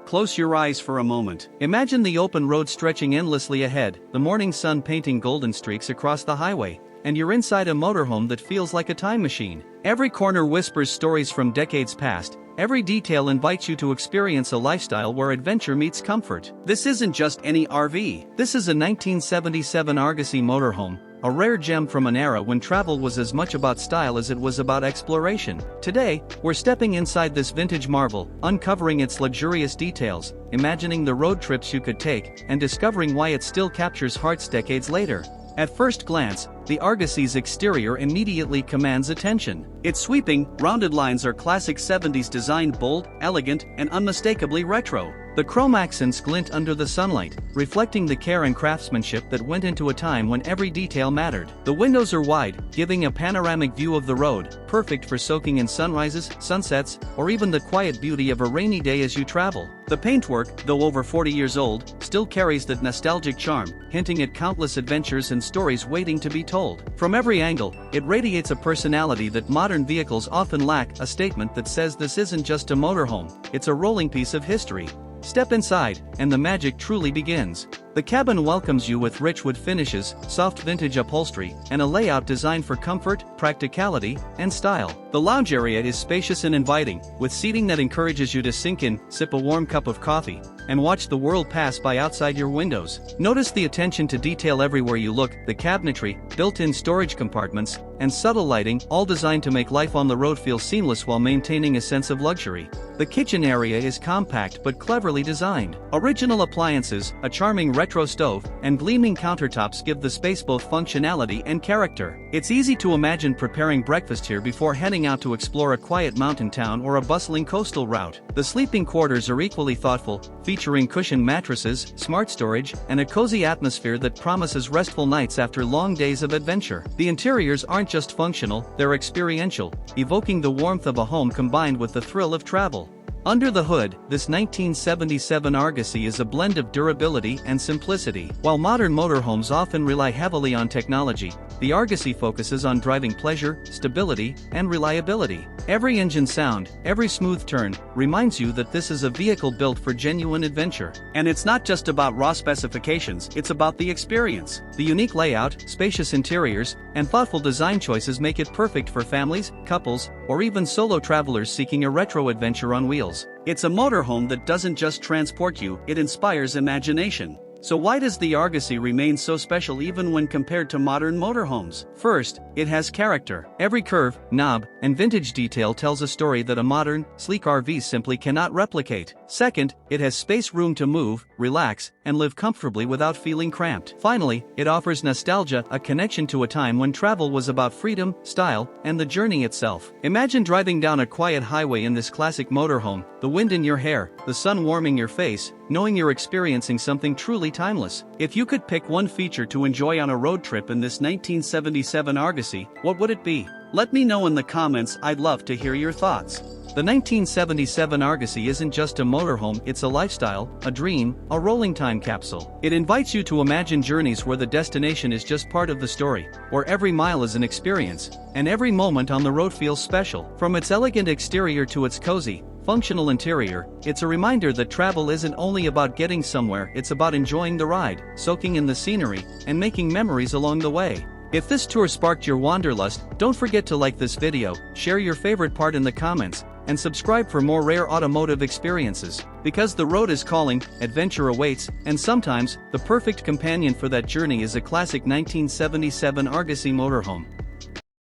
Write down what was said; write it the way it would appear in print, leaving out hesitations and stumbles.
Close your eyes for a moment. Imagine the open road stretching endlessly ahead, the morning sun painting golden streaks across the highway, and you're inside a motorhome that feels like a time machine. Every corner whispers stories from decades past. Every detail invites you to experience a lifestyle where adventure meets comfort. This isn't just any RV. This is a 1977 Argosy Motorhome, a rare gem from an era when travel was as much about style as it was about exploration. Today, we're stepping inside this vintage marvel, uncovering its luxurious details, imagining the road trips you could take, and discovering why it still captures hearts decades later. At first glance, the Argosy's exterior immediately commands attention. Its sweeping, rounded lines are classic 70s design, bold, elegant, and unmistakably retro. The chrome accents glint under the sunlight, reflecting the care and craftsmanship that went into a time when every detail mattered. The windows are wide, giving a panoramic view of the road, perfect for soaking in sunrises, sunsets, or even the quiet beauty of a rainy day as you travel. The paintwork, though over 40 years old, still carries that nostalgic charm, hinting at countless adventures and stories waiting to be told. From every angle, it radiates a personality that modern vehicles often lack, a statement that says this isn't just a motorhome, it's a rolling piece of history. Step inside, and the magic truly begins. The cabin welcomes you with rich wood finishes, soft vintage upholstery, and a layout designed for comfort, practicality, and style. The lounge area is spacious and inviting, with seating that encourages you to sink in, sip a warm cup of coffee, and watch the world pass by outside your windows. Notice the attention to detail everywhere you look, the cabinetry, built-in storage compartments, and subtle lighting, all designed to make life on the road feel seamless while maintaining a sense of luxury. The kitchen area is compact but cleverly designed. Original appliances, a charming retro stove, and gleaming countertops give the space both functionality and character. It's easy to imagine preparing breakfast here before heading out to explore a quiet mountain town or a bustling coastal route. The sleeping quarters are equally thoughtful, featuring cushioned mattresses, smart storage, and a cozy atmosphere that promises restful nights after long days of adventure. The interiors aren't just functional, they're experiential, evoking the warmth of a home combined with the thrill of travel. Under the hood, this 1977 Argosy is a blend of durability and simplicity. While modern motorhomes often rely heavily on technology, the Argosy focuses on driving pleasure, stability, and reliability. Every engine sound, every smooth turn, reminds you that this is a vehicle built for genuine adventure. And it's not just about raw specifications, it's about the experience. The unique layout, spacious interiors, and thoughtful design choices make it perfect for families, couples, or even solo travelers seeking a retro adventure on wheels. It's a motorhome that doesn't just transport you, it inspires imagination. So why does the Argosy remain so special even when compared to modern motorhomes? First, it has character. Every curve, knob, and vintage detail tells a story that a modern, sleek RV simply cannot replicate. Second, it has room to move, relax, and live comfortably without feeling cramped. Finally, it offers nostalgia, a connection to a time when travel was about freedom, style, and the journey itself. Imagine driving down a quiet highway in this classic motorhome, the wind in your hair, the sun warming your face, knowing you're experiencing something truly timeless. If you could pick one feature to enjoy on a road trip in this 1977 Argosy, what would it be? Let me know in the comments, I'd love to hear your thoughts. The 1977 Argosy isn't just a motorhome, it's a lifestyle, a dream, a rolling time capsule. It invites you to imagine journeys where the destination is just part of the story, where every mile is an experience, and every moment on the road feels special. From its elegant exterior to its cozy, functional interior, it's a reminder that travel isn't only about getting somewhere, it's about enjoying the ride, soaking in the scenery, and making memories along the way. If this tour sparked your wanderlust, don't forget to like this video, share your favorite part in the comments, and subscribe for more rare automotive experiences. Because the road is calling, adventure awaits, and sometimes, the perfect companion for that journey is a classic 1977 Argosy motorhome.